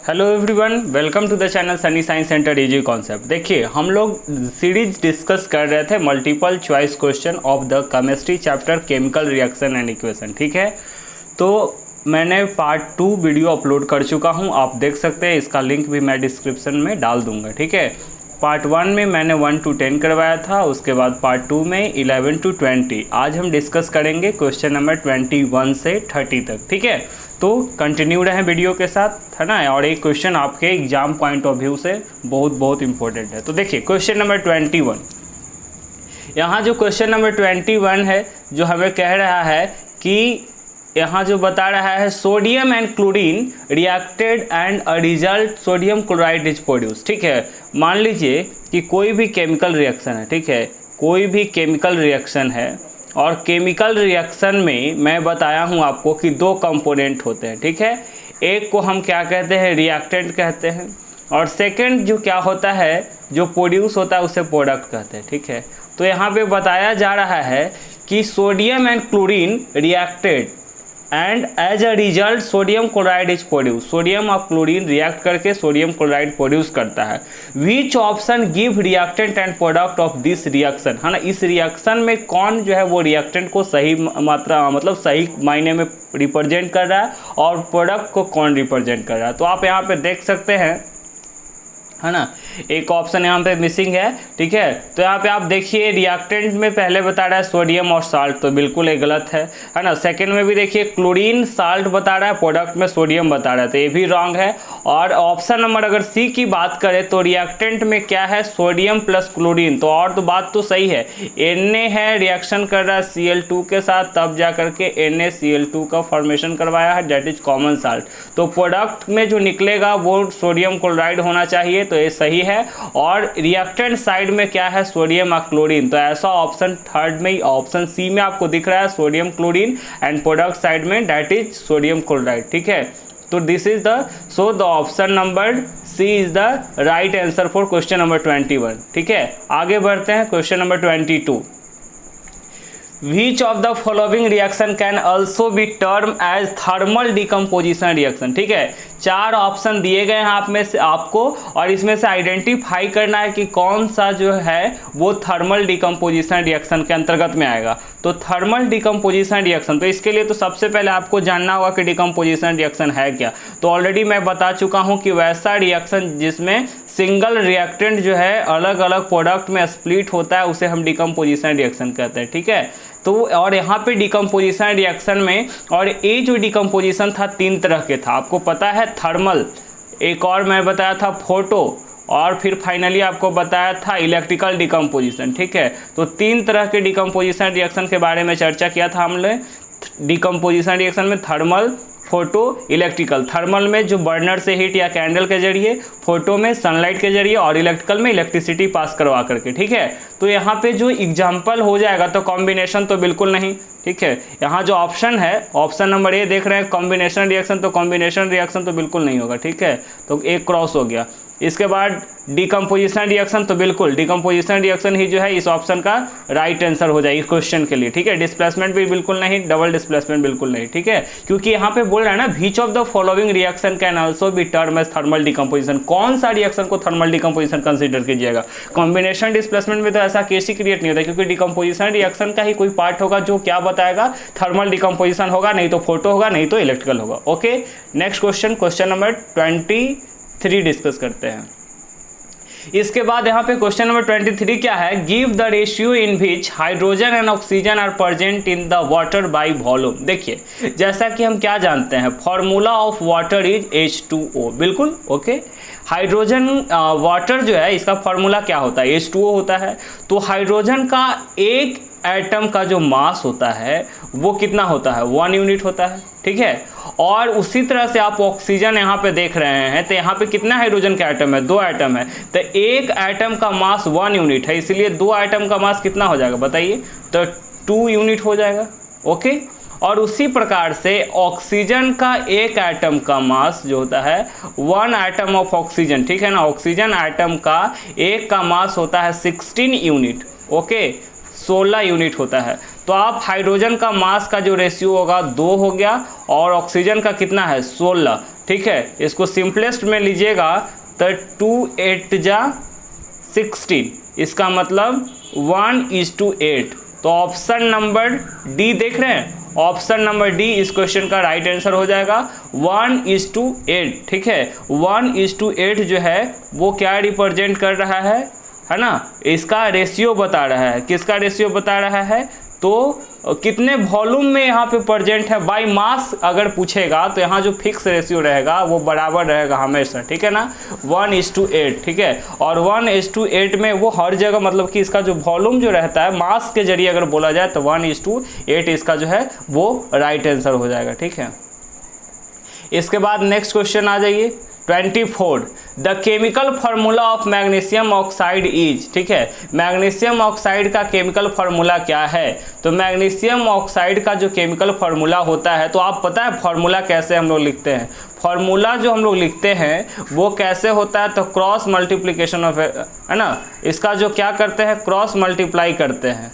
Hello everyone, welcome to the channel Sunny science centre easy concept. देखिए, हम लोग series discuss कर रहे थे multiple choice question of the chemistry chapter chemical reaction and equation. ठीक है, तो मैंने पार्ट 2 वीडियो अपलोड कर चुका हूं, आप देख सकते हैं। इसका लिंक भी मैं डिस्क्रिप्शन में डाल दूंगा। ठीक है, पार्ट 1 में मैंने 1 to 10 करवाया था, उसके बाद पार्ट 2 में 11 to 20। आज हम डिस्कस करेंगे क्वेश्चन नंबर 21 से 30 तक। ठीक है, तो कंटिन्यू रहें वीडियो के साथ, है ना। और एक क्वेश्चन आपके एग्जाम पॉइंट ऑफ व्यू से बहुत इंपॉर्टेंट है। तो देखिए क्वेश्चन नंबर 21, यहाँ जो क्वेश्चन नंबर 21 है, जो हमें कह रहा है कि यहाँ जो बता रहा है sodium and chlorine reacted and a result sodium chloride is produce. ठीक है, मान लीजिए कि कोई भी केमिकल रिएक्शन है। ठीक है, कोई भी केमिकल रिएक्शन है और केमिकल रिएक्शन में मैं बताया हूँ आपको कि 2 कंपोनेंट होते हैं। ठीक है, एक को हम क्या कहते हैं, रिएक्टेंट कहते हैं, और सेकंड जो क्या होता है, जो प्रोड्यूस होता है, उसे प्रोडक्ट कहते हैं। ठीक है, तो यहाँ पे बताया जा रहा है कि sodium and chlorine reacted and as a result sodium chloride is produce. Sodium और क्लोरीन रिएक्ट करके सोडियम क्लोराइड प्रोड्यूस करता है। Which option give reactant and product of this reaction, है ना। इस रिएक्शन में कौन जो है वो रिएक्टेंट को सही मात्रा मतलब सही मायने में रिप्रेजेंट कर रहा है और प्रोडक्ट को कौन रिप्रेजेंट कर रहा है। तो आप यहाँ पे देख सकते हैं, है ना, एक ऑप्शन यहाँ पे मिसिंग है। ठीक है, तो यहाँ पे आप देखिए रिएक्टेंट में पहले बता रहा है सोडियम और साल्ट, तो बिल्कुल ये गलत है ना। सेकंड में भी देखिए क्लोरीन साल्ट बता रहा है, प्रोडक्ट में सोडियम बता रहा है, तो ये भी रॉन्ग है। और ऑप्शन नंबर अगर सी की बात करें तो रिएक्टेंट में क्या है, सोडियम प्लस क्लोरीन, तो और तो बात तो सही है। Na है, रिएक्शन कर रहा है Cl2 के साथ, तब जा करके NaCl2 का फॉर्मेशन करवाया है, डेट इज कॉमन साल्ट। तो प्रोडक्ट में जो निकलेगा वो सोडियम क्लोराइड होना चाहिए, तो ये सही है। और रिएक्टेंट साइड में क्या है, सोडियम और क्लोरीन, तो ऐसा ऑप्शन थर्ड में, ऑप्शन सी में आपको दिख रहा है sodium chlorine, and product side में डेट इज सोडियम क्लोराइड। ठीक है, तो this is the the option number C is the right answer for question number 21। ठीक है, आगे बढ़ते हैं question number 22। Which of the following reaction can also be termed as thermal decomposition reaction। ठीक है, 4 ऑप्शन दिए गए हैं आप में से आपको, और इसमें से आइडेंटिफाई करना है कि कौन सा जो है वो थर्मल डिकम्पोजिशन रिएक्शन के अंतर्गत में आएगा। तो थर्मल डिकम्पोजिशन रिएक्शन, तो इसके लिए तो सबसे पहले आपको जानना होगा कि डिकम्पोजिशन रिएक्शन है क्या। तो ऑलरेडी मैं बता चुका हूँ कि वैसा रिएक्शन जिसमें सिंगल रिएक्टेंट जो है अलग अलग प्रोडक्ट में स्प्लिट होता है, उसे हम डिकम्पोजिशन रिएक्शन कहते हैं। ठीक है, तो और यहाँ पे डिकम्पोजिशन रिएक्शन में, और ये जो डिकम्पोजिशन था 3 तरह के था, आपको पता है थर्मल, एक और मैं बताया था फोटो, और फिर फाइनली आपको बताया था इलेक्ट्रिकल डिकम्पोजिशन। ठीक है, तो 3 तरह के डिकम्पोजिशन रिएक्शन के बारे में चर्चा किया था हमने। डिकम्पोजिशन रिएक्शन में थर्मल, फोटो, इलेक्ट्रिकल। थर्मल में जो बर्नर से हीट या कैंडल के जरिए, फोटो में सनलाइट के जरिए, और इलेक्ट्रिकल में इलेक्ट्रिसिटी पास करवा करके। ठीक है, तो यहाँ पे जो एग्जाम्पल हो जाएगा, तो कॉम्बिनेशन तो बिल्कुल नहीं। ठीक है, यहाँ जो ऑप्शन है, ऑप्शन नंबर ए देख रहे हैं कॉम्बिनेशन रिएक्शन, तो कॉम्बिनेशन रिएक्शन तो बिल्कुल नहीं होगा। ठीक है, तो एक क्रॉस हो गया। इसके बाद डिकम्पोजिशन रिएक्शन, तो बिल्कुल डिकम्पोजिशन रिएक्शन ही जो है इस ऑप्शन का राइट आंसर हो जाएगी क्वेश्चन के लिए। ठीक है, डिस्प्लेसमेंट भी बिल्कुल नहीं, डबल डिस्प्लेसमेंट बिल्कुल नहीं। ठीक है, क्योंकि यहाँ पे बोल रहा है ना, which of the following reaction can also be term as thermal decomposition, कौन सा रिएक्शन को थर्मल डिकम्पोजिशन कंसीडर कीजिएगा। कॉम्बिनेशन डिस्प्लेसमेंट में तो ऐसा केस ही क्रिएट नहीं होता, क्योंकि डिकम्पोजिशन रिएक्शन का ही कोई पार्ट होगा जो क्या बताएगा, थर्मल डिकम्पोजिशन होगा, नहीं तो फोटो होगा, नहीं तो इलेक्ट्रिकल होगा। Okay, next question, question number 23 discuss करते हैं। इसके बाद यहाँ पे क्वेश्चन नंबर 23 क्या है, give the ratio in which hydrogen and oxygen are present in the water by volume. देखिए, जैसा कि हम क्या जानते हैं, formula of water is H2O। बिल्कुल ओके, हाइड्रोजन वाटर जो है इसका फॉर्मूला क्या होता है, H2O होता है। तो हाइड्रोजन का एक एटम का जो मास होता है वो कितना होता है, 1 यूनिट होता है। ठीक है, और उसी तरह से आप ऑक्सीजन यहाँ पे देख रहे हैं, तो यहाँ पे कितना हाइड्रोजन का एटम है, 2 एटम है, तो एक एटम का मास 1 यूनिट है, इसलिए 2 एटम का मास कितना हो जाएगा बताइए, तो 2 यूनिट हो जाएगा। ओके, और उसी प्रकार से ऑक्सीजन का एक एटम का मास जो होता है 1 एटम ऑफ ऑक्सीजन। ठीक है ना, ऑक्सीजन एटम का एक का मास होता है 16 यूनिट। ओके, 16 यूनिट होता है। तो आप हाइड्रोजन का मास का जो रेशियो होगा 2 हो गया, और ऑक्सीजन का कितना है 16, ठीक है। इसको सिंपलेस्ट में लीजिएगा तो 2 8 जा 16, इसका मतलब 1:8। तो ऑप्शन नंबर डी देख रहे हैं, ऑप्शन नंबर डी इस क्वेश्चन का राइट आंसर हो जाएगा 1:8, ठीक है। 1:8 जो है वो क्या रिप्रेजेंट कर रहा है ना, इसका रेशियो बता रहा है। किसका रेशियो बता रहा है, तो कितने वॉल्यूम में यहाँ पे प्रेजेंट है बाय मास अगर पूछेगा तो यहाँ जो फिक्स रेशियो रहेगा वो बराबर रहेगा हमेशा, ठीक है ना, 1:8, ठीक है। और 1:8 में वो हर जगह मतलब कि इसका जो वॉल्यूम जो रहता है मास के जरिए अगर बोला जाए तो 1:8 इसका जो है वो राइट आंसर हो जाएगा, ठीक है। इसके बाद नेक्स्ट क्वेश्चन आ जाइए 24, the chemical formula of magnesium oxide is, ठीक है। मैग्नीशियम ऑक्साइड का केमिकल फार्मूला क्या है, तो मैग्नीशियम ऑक्साइड का जो केमिकल फार्मूला होता है, तो आप पता है फार्मूला कैसे हम लोग लिखते हैं, फार्मूला जो हम लोग लिखते हैं वो कैसे होता है, तो क्रॉस मल्टीप्लिकेशन ऑफ, है ना, इसका जो क्या करते हैं क्रॉस मल्टीप्लाई करते हैं,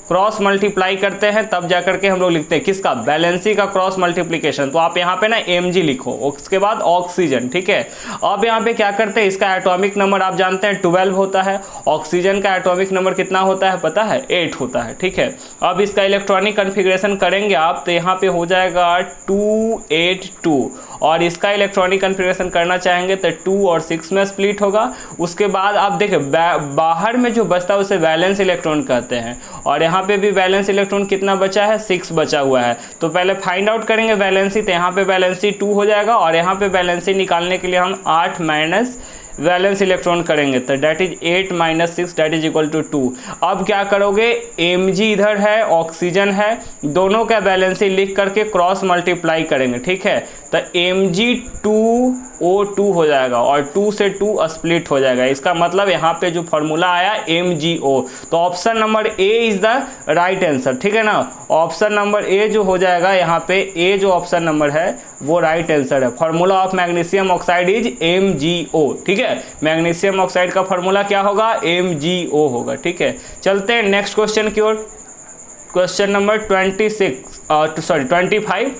क्रॉस मल्टीप्लाई करते हैं तब जाकर के हम लोग लिखते हैं किसका, वैलेंसी का क्रॉस मल्टीप्लिकेशन। तो आप यहाँ पे ना Mg लिखो, उसके बाद ऑक्सीजन, ठीक है। अब यहाँ पे क्या करते हैं, इसका एटॉमिक नंबर आप जानते हैं 12 होता है, ऑक्सीजन का एटॉमिक नंबर कितना होता है पता है, 8 होता है, ठीक है। अब इसका इलेक्ट्रॉनिक कन्फिग्रेशन करेंगे आप तो यहाँ पे हो जाएगा 282, और इसका इलेक्ट्रॉनिक कन्फिग्रेशन करना चाहेंगे तो 2 और 6 में स्प्लिट होगा। उसके बाद आप देखिए बाहर में जो बचता है उसे वैलेंस इलेक्ट्रॉन कहते हैं, और यहाँ पे भी वैलेंस इलेक्ट्रॉन कितना बचा है, 6 बचा हुआ है। तो पहले फाइंड आउट करेंगे वैलेंसी, तो यहाँ पे वैलेंसी 2 हो जाएगा, और यहाँ पे वैलेंसी निकालने के लिए हम 8 माइनस वैलेंस इलेक्ट्रॉन करेंगे, तो that is 8 - 6 that is equal to 2। अब क्या करोगे, Mg इधर है, ऑक्सीजन है, दोनों का वैलेंसी लिख करके क्रॉस मल्टीप्लाई करेंगे, ठीक है। तो Mg2O2 हो जाएगा, और 2 से 2 स्प्लिट हो जाएगा। इसका मतलब यहाँ पे जो फॉर्मूला आया MgO, तो option number A is the right answer, ठीक है ना। ऑप्शन नंबर ए जो हो जाएगा यहाँ पे, ए जो ऑप्शन नंबर है वो राइट आंसर है। Formula of magnesium oxide is MgO, ठीक है। मैग्नीशियम ऑक्साइड का फॉर्मूला क्या होगा, MgO होगा, ठीक है। चलते हैं नेक्स्ट क्वेश्चन की ओर, question number 25।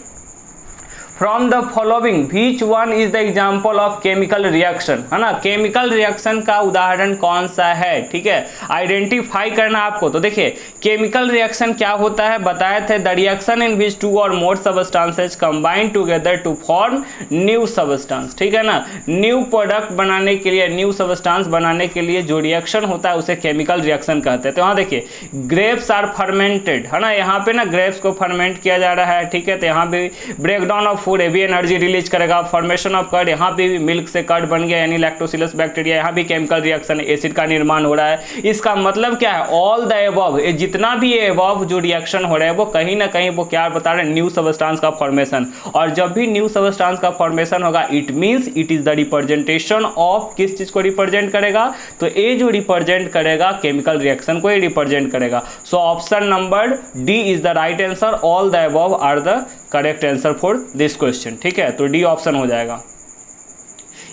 From the following which one is the example of chemical reaction, है ना, केमिकल रिएक्शन का उदाहरण कौन सा है, ठीक है। आइडेंटिफाई करना आपको। तो देखिए केमिकल रिएक्शन क्या होता है, बताए थे द रिएक्शन इन विच 2 और more substances combine together to form new substance, ठीक है ना। न्यू प्रोडक्ट बनाने के लिए, न्यू सबस्टांस बनाने के लिए जो रिएक्शन होता है उसे केमिकल रिएक्शन कहते हैं। तो यहाँ देखिए ग्रेप्स आर फर्मेंटेड, है ना, यहाँ पे ना ग्रेप्स को फर्मेंट किया जा रहा है, ठीक है। तो यहाँ भी breakdown of food heavy energy release करेगा, फॉर्मेशन ऑफ कर्ड, यहाँ पे भी मिल्क से कर्ड बन गया यानी लैक्टोसिलस बैक्टीरिया, यहाँ भी केमिकल रिएक्शन एसिड का निर्माण हो रहा है। इसका मतलब क्या है, ऑल द अबव, जितना भी ये अबव जो रिएक्शन हो रहा है वो कहीं ना कहीं वो क्या बता रहे हैं, न्यू सबस्टांस का फॉर्मेशन। और जब भी न्यू सबस्टांस का फॉर्मेशन होगा it means it is the representation of, किस चीज को रिप्रेजेंट करेगा, तो ए जो रिप्रेजेंट करेगा केमिकल रिएक्शन को ये रिप्रेजेंट करेगा। So option number D is the right answer, all the above are the correct answer for this question, ठीक है। तो डी ऑप्शन हो जाएगा।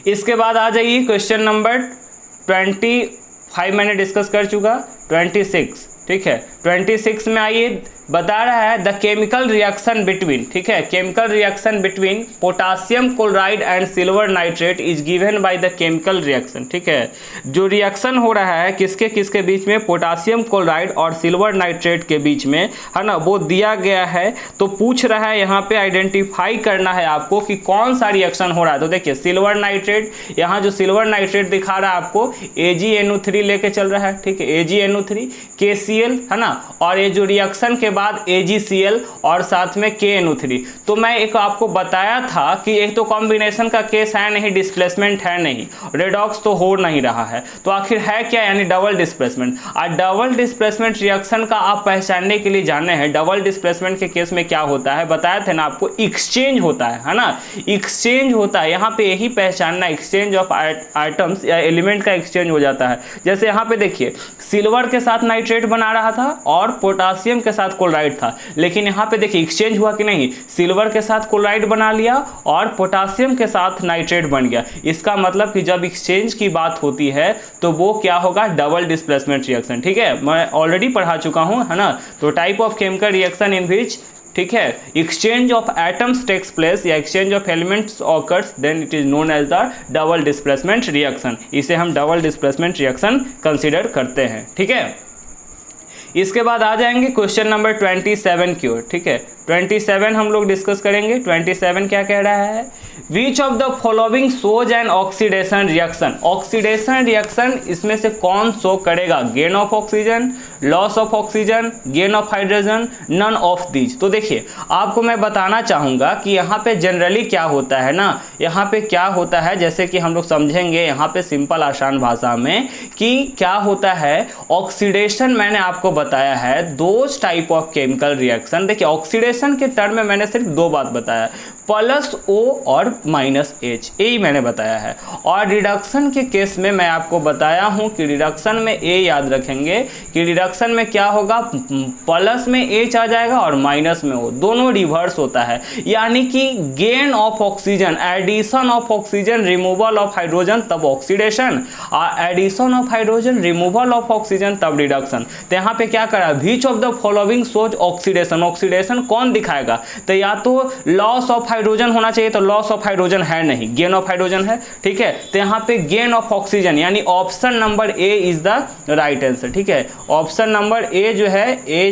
इसके बाद आ जाइए क्वेश्चन नंबर 25 मैंने डिस्कस कर चुका, 26, ठीक है। 26 में आइए, बता रहा है द केमिकल रिएक्शन बिटवीन, ठीक है, chemical reaction between potassium chloride and silver nitrate is given by the chemical reaction, ठीक है। जो रिएक्शन हो रहा है किसके किसके बीच में, पोटासियम क्लोराइड और सिल्वर नाइट्रेट के बीच में, है ना, वो दिया गया है। तो पूछ रहा है यहाँ पे आइडेंटिफाई करना है आपको कि कौन सा रिएक्शन हो रहा है। तो देखिए सिल्वर नाइट्रेट, यहाँ जो सिल्वर नाइट्रेट दिखा रहा है आपको AgNO3 लेके चल रहा है, ठीक है, AgNO3 KCl, है ना, और ये जो रिएक्शन के बाद AgCl और साथ में KNO3। तो मैं एक आपको बताया था कि एक तो कॉम्बिनेशन का केस है नहीं, डिस्प्लेसमेंट है नहीं, रेडॉक्स तो हो नहीं रहा है, तो आखिर है क्या, यानी डबल डिस्प्लेसमेंट। और डबल डिस्प्लेसमेंट रिएक्शन का आप पहचानने के लिए जाने हैं, डबल डिस्प्लेसमेंट के केस में क्या होता है, बताया थे ना आपको, एक्सचेंज होता है ना, एक्सचेंज होता है। यहाँ पे यही पहचानना, एक्सचेंज ऑफ आइटम्स या एलिमेंट का एक्सचेंज हो जाता है। जैसे यहाँ पे देखिए सिल्वर के साथ नाइट्रेट बना रहा था और पोटासियम के साथ क्लोराइड था, लेकिन यहाँ पे देखिए एक्सचेंज हुआ कि नहीं, सिल्वर के साथ क्लोराइड बना लिया और पोटासियम के साथ नाइट्रेट बन गया। इसका मतलब कि जब एक्सचेंज की बात होती है तो वो क्या होगा, डबल डिस्प्लेसमेंट रिएक्शन, ठीक है, मैं ऑलरेडी पढ़ा चुका हूँ, है ना। तो type of chemical reaction in which ठीक है, exchange of atoms takes place या exchange of elements occurs, then it is known as the double displacement reaction. इसे हम डबल डिस्प्लेसमेंट रिएक्शन कंसीडर करते हैं। ठीक है, इसके बाद आ जाएंगे क्वेश्चन नंबर 27 की ओर। ठीक है, 27 हम लोग डिस्कस करेंगे। 27 क्या कह रहा है, which of the following shows an oxidation reaction. Oxidation reaction इसमें से कौन शो करेगा, gain of oxygen, loss of oxygen, gain of hydrogen, none of these. तो देखिए आपको मैं बताना चाहूँगा कि यहाँ पे जनरली क्या होता है ना, यहाँ पे क्या होता है, जैसे कि हम लोग समझेंगे यहाँ पे सिंपल आसान भाषा में कि क्या होता है। ऑक्सीडेशन मैंने आपको बताया है दो टाइप ऑफ केमिकल रिएक्शन। देखिए ऑक्सीडेशन के टर्म में मैंने सिर्फ दो बात बताया, प्लस O और माइनस H, यही मैंने बताया है। और रिडक्शन के केस में मैं आपको बताया हूं कि रिडक्शन में A याद रखेंगे कि रिडक्शन में क्या होगा, प्लस में H आ जाएगा और माइनस में O, दोनों रिवर्स होता है। यानी कि gain of oxygen, addition of oxygen, removal of hydrogen तब ऑक्सीडेशन, और addition of hydrogen, removal of oxygen तब रिडक्शन। तो यहाँ पे क्या करा, which of the following shows oxidation. Oxidation कौन दिखाएगा, तो या तो लॉस ऑफ हाइड्रोजन होना चाहिए, तो लॉस ऑफ हाइड्रोजन है नहीं, गेन ऑफ हाइड्रोजन है। ठीक है, तो यहाँ पे गेन ऑफ ऑक्सीजन यानी option number A is the right answer. ठीक है, ऑप्शन नंबर ए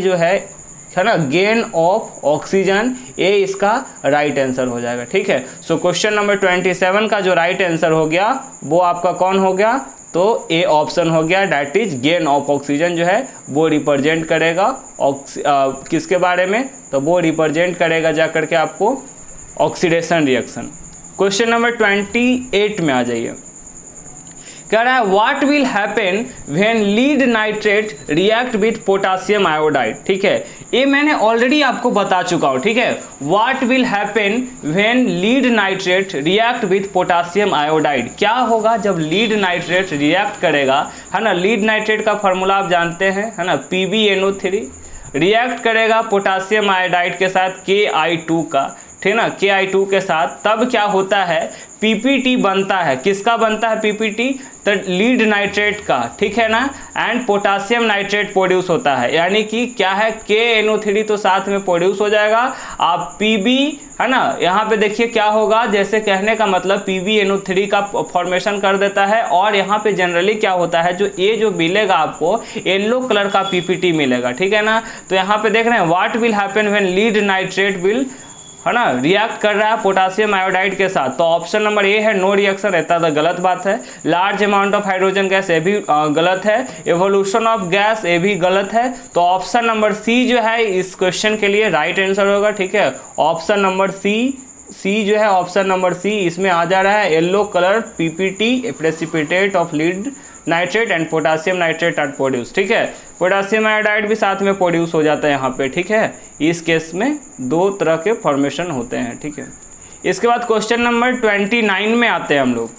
जो है ना, गेन ऑफ ऑक्सीजन, ए इसका राइट आंसर हो जाएगा। ठीक है, सो क्वेश्चन नंबर 27 का जो राइट आंसर हो गया वो आपका कौन हो गया, तो ए ऑप्शन हो गया, that is gain of oxygen जो है वो रिप्रेजेंट करेगा किसके बारे में, तो वो रिप्रेजेंट करेगा जाकर के आपको ऑक्सीडेशन रिएक्शन। क्वेश्चन नंबर 28 में आ जाइए, कह रहा है what will happen when lead nitrate react with potassium iodide. ठीक है, ये मैंने ऑलरेडी आपको बता चुका हूँ। ठीक है, what will happen when lead nitrate react with potassium iodide. क्या होगा जब लीड नाइट्रेट रिएक्ट करेगा, है ना, लीड नाइट्रेट का फॉर्मूला आप जानते हैं, है ना, PbNO3 रिएक्ट करेगा पोटासियम आयोडाइड के साथ KI2 का, ठीक ना, KI2 के साथ, तब क्या होता है, PPT बनता है। किसका बनता है PPT, तो लीड नाइट्रेट का, ठीक है ना, एंड पोटासियम नाइट्रेट प्रोड्यूस होता है। यानी कि क्या है, KNO3 तो साथ में प्रोड्यूस हो जाएगा, आप PB, है ना, यहाँ पे देखिए क्या होगा, जैसे कहने का मतलब PbNO3 का फॉर्मेशन कर देता है। और यहाँ पे जनरली क्या होता है, जो मिलेगा आपको येलो कलर का PPT मिलेगा, ठीक है ना। तो यहाँ पे देख रहे हैं what will happen when lead nitrate will, है ना, रिएक्ट कर रहा है पोटासियम आयोडाइड के साथ, तो ऑप्शन नंबर ए है नो रिएक्शन रहता है, तो गलत बात है। Large amount of hydrogen gas, ये भी गलत है। एवोल्यूशन ऑफ गैस, ये भी गलत है। तो ऑप्शन नंबर सी जो है इस क्वेश्चन के लिए राइट आंसर होगा। ठीक है, ऑप्शन नंबर सी जो है, ऑप्शन नंबर सी इसमें आ जा रहा है, yellow colour PPT precipitate of lead nitrate and potassium nitrate are produce. ठीक है, पोटासियम आयोडाइड भी साथ में प्रोड्यूस हो जाता है यहाँ पे। ठीक है, इस केस में दो तरह के फॉर्मेशन होते हैं। ठीक है, इसके बाद क्वेश्चन नंबर 29 में आते हैं हम लोग,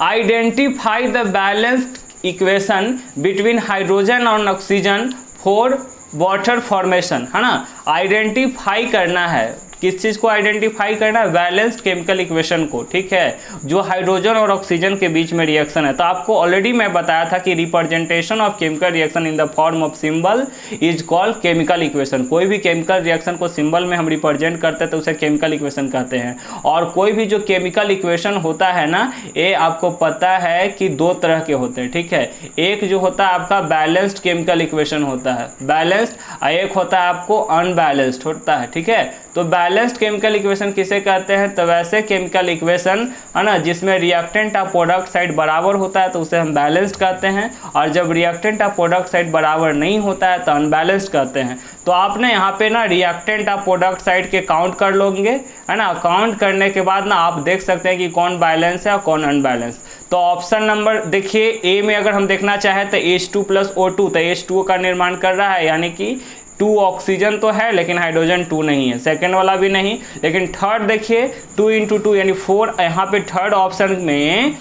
identify the balanced equation between hydrogen और ऑक्सीजन फॉर वाटर फॉर्मेशन, है ना। आइडेंटिफाई करना है, किस चीज़ को आइडेंटिफाई करना है, बैलेंस्ड केमिकल इक्वेशन को। ठीक है, जो हाइड्रोजन और ऑक्सीजन के बीच में रिएक्शन है। तो आपको ऑलरेडी मैं बताया था कि representation of chemical reaction in the form of symbol is called chemical equation. कोई भी केमिकल रिएक्शन को सिंबल में हम रिप्रेजेंट करते हैं तो उसे केमिकल इक्वेशन कहते हैं। और कोई भी जो केमिकल इक्वेशन होता है ना, ये आपको पता है कि दो तरह के होते हैं। ठीक है, एक जो होता है आपका बैलेंस्ड केमिकल इक्वेशन होता है, बैलेंस्ड, एक होता है आपको अनबैलेंस्ड होता है। ठीक है, तो बैलेंस्ड केमिकल इक्वेशन किसे कहते हैं, तो वैसे केमिकल इक्वेशन, है ना, जिसमें रिएक्टेंट और प्रोडक्ट साइड बराबर होता है तो उसे हम बैलेंस्ड कहते हैं, और जब रिएक्टेंट और प्रोडक्ट साइड बराबर नहीं होता है तो अनबैलेंस्ड कहते हैं। तो आपने यहाँ पे ना रिएक्टेंट और प्रोडक्ट साइड के काउंट कर लोगे, है ना, काउंट करने के बाद ना आप देख सकते हैं कि कौन बैलेंस है और कौन अनबैलेंस। तो ऑप्शन नंबर देखिए ए में अगर हम देखना चाहें तो H2 + O2, तो H2O का निर्माण कर रहा है, यानी कि 2 ऑक्सीजन तो है लेकिन हाइड्रोजन 2 नहीं है, सेकंड वाला भी नहीं। लेकिन थर्ड देखिए 2 × 2 यानी 4, यहाँ पे थर्ड ऑप्शन में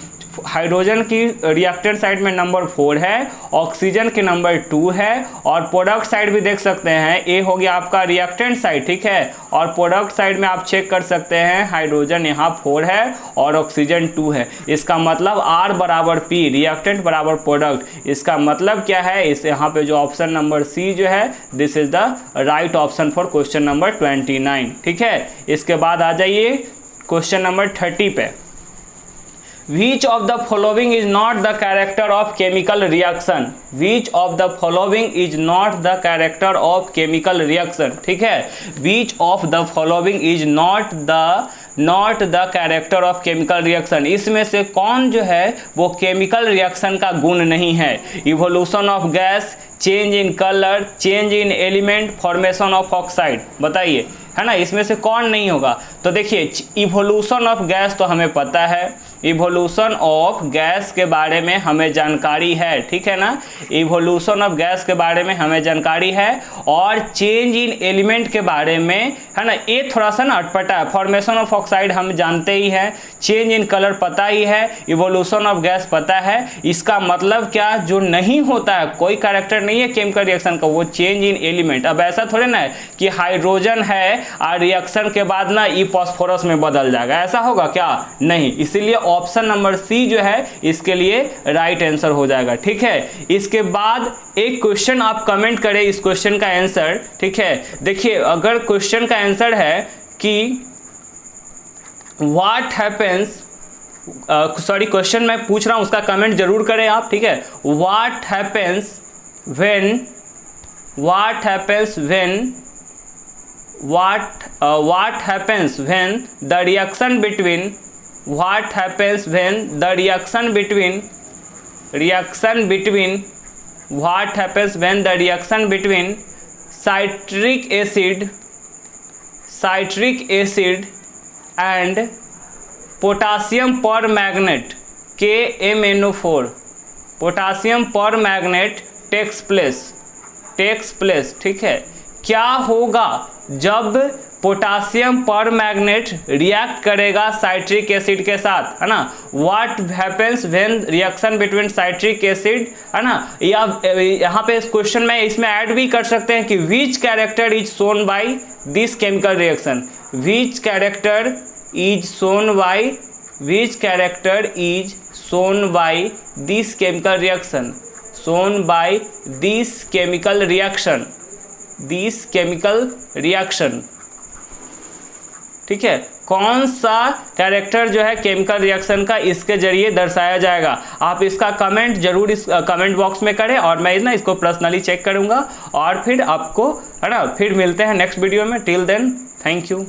हाइड्रोजन की रिएक्टेंट साइड में नंबर 4 है, ऑक्सीजन के नंबर 2 है, और प्रोडक्ट साइड भी देख सकते हैं, ए हो गया आपका रिएक्टेंट साइड, ठीक है, और प्रोडक्ट साइड में आप चेक कर सकते हैं हाइड्रोजन यहाँ 4 है और ऑक्सीजन 2 है। इसका मतलब R बराबर P, रिएक्टेंट बराबर प्रोडक्ट। इसका मतलब क्या है, इस यहाँ पे जो ऑप्शन नंबर सी जो है, this is the right option for question number 29, ठीक है। इसके बाद आ जाइए क्वेश्चन नंबर 30 पे। Which of the following is not the character of chemical reaction? Which of the following is not the character of chemical reaction? ठीक है, Which of the following is not the character of chemical reaction? इसमें से कौन जो है वो chemical reaction का गुण नहीं है? Evolution of gas, change in colour, change in element, formation of oxide, बताइए, है ना, इसमें से कौन नहीं होगा? तो देखिए, इवोल्यूशन ऑफ गैस तो हमें पता है, इवोल्यूशन ऑफ गैस के बारे में हमें जानकारी है, ठीक है ना, इवोल्यूशन ऑफ गैस के बारे में हमें जानकारी है, और चेंज इन एलिमेंट के बारे में, है ना, ये थोड़ा सा ना अटपटा है। फॉर्मेशन ऑफ ऑक्साइड हम जानते ही हैं, चेंज इन कलर पता ही है, इवोल्यूशन ऑफ गैस पता है। इसका मतलब क्या, जो नहीं होता है, कोई कैरेक्टर नहीं है केमिकल रिएक्शन का, वो चेंज इन एलिमेंट। अब ऐसा थोड़े ना है कि हाइड्रोजन है और रिएक्शन के बाद ना ये फॉस्फोरस में बदल जाएगा, ऐसा होगा क्या? नहीं। इसीलिए ऑप्शन नंबर सी जो है इसके लिए राइट आंसर हो जाएगा, ठीक है। इसके बाद एक क्वेश्चन आप कमेंट करें इस क्वेश्चन का आंसर, ठीक है। देखिए, अगर क्वेश्चन का आंसर है कि व्हाट हैपेंस, सॉरी क्वेश्चन मैं पूछ रहा हूं, उसका कमेंट जरूर करें आप, ठीक है। What happens when what happens when the reaction between citric acid and potassium permanganate KMnO4 potassium permanganate takes place, ठीक है। क्या होगा जब पोटासियम परमैंगनेट रिएक्ट करेगा साइट्रिक एसिड के साथ, है ना। What happens when reaction between citric acid, है ना, या यहाँ पे इस क्वेश्चन में इसमें ऐड भी कर सकते हैं कि विच character is shown by this chemical reaction, which character is shown by this chemical reaction, shown by this chemical reaction, ठीक है। कौन सा कैरेक्टर जो है केमिकल रिएक्शन का इसके जरिए दर्शाया जाएगा? आप इसका कमेंट जरूर इस कमेंट बॉक्स में करें, और मैं ना इसको पर्सनली चेक करूंगा, और फिर आपको, है ना, फिर मिलते हैं नेक्स्ट वीडियो में। Till then, thank you.